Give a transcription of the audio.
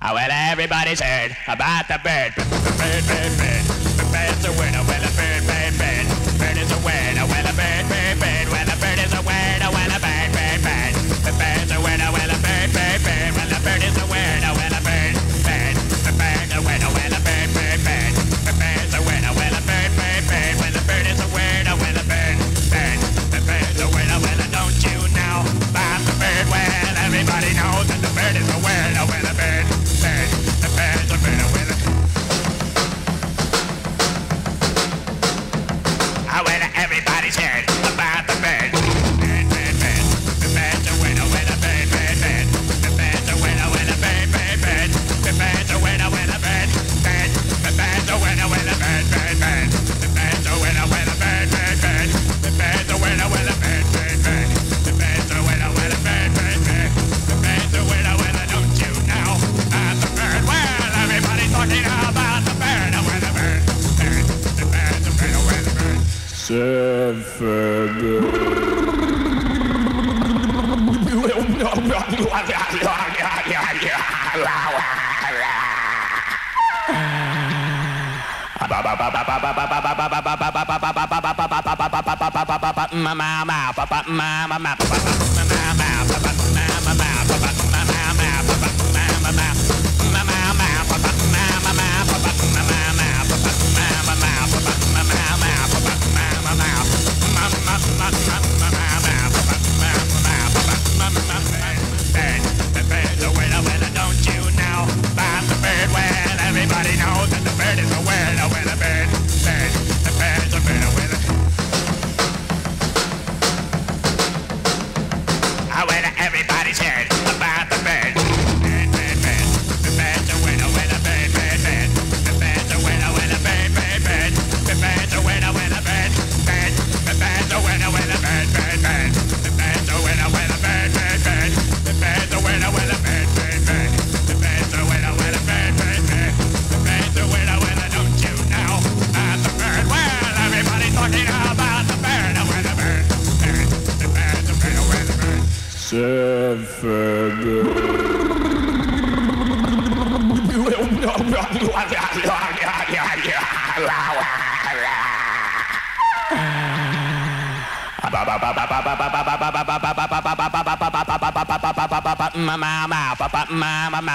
Well, everybody's heard about the bird. Bird, bird, bird. The bird's a winner. Well, a bird, bird, bird. Bird is a winner. Well, a bird, bird, bird. Well, a bird is a winner. Well, a bird, bird, bird. The bird's a winner. Well, a bird, bird, bird. Well, a bird is a winner. Well, a bird, bird. The bird's a winner. Well, a bird, bird, bird. The bird's a winner. Well, a bird, bird, bird. Well, the bird is a winner. Well, a bird, bird. The bird's a winner. Well, don't you know about the bird? Well, everybody knows that the bird is a winner. Well, a bird. The bird's a winner with it. Well, everybody's heard about the bird. Bird, bird, bird. The bird's a winner with a bird, bird, bird. The bird's a winner with a bird, bird, bird. The bird's a winner with a bird, bird. The bird's a winner with a bird, bird, bird. The bird's a winner with a bird, bird, bird. The bird's a winner with a bird, bird, bird. The bird's a winner with a bird, bird, bird. The bird's a winner with a don't you know about the bird? Well, everybody's talking about the bird, with a bird, bird. The bird's a winner with a bird. Everybody knows that the bird is a winner with a bird, bird. The bird's a winner with a. Well, everybody's heard about the bird. Bird, bird, bird. The bird's a winner with a bird, bird, bird. The bird's a winner with a bird, bird, bird. The bird's a winner with a bird, bird. The bird's a winner with a bird, bird, bird. The bird's a winner with a bird, bird, bird. The bird's a winner with a bird, bird, bird. The bird's a winner with a bird, bird, bird. The bird's a winner with a don't you know about the bird? Well, everybody's talking about the bird, with a bird, bird. The bird's a winner with a bird. Mama,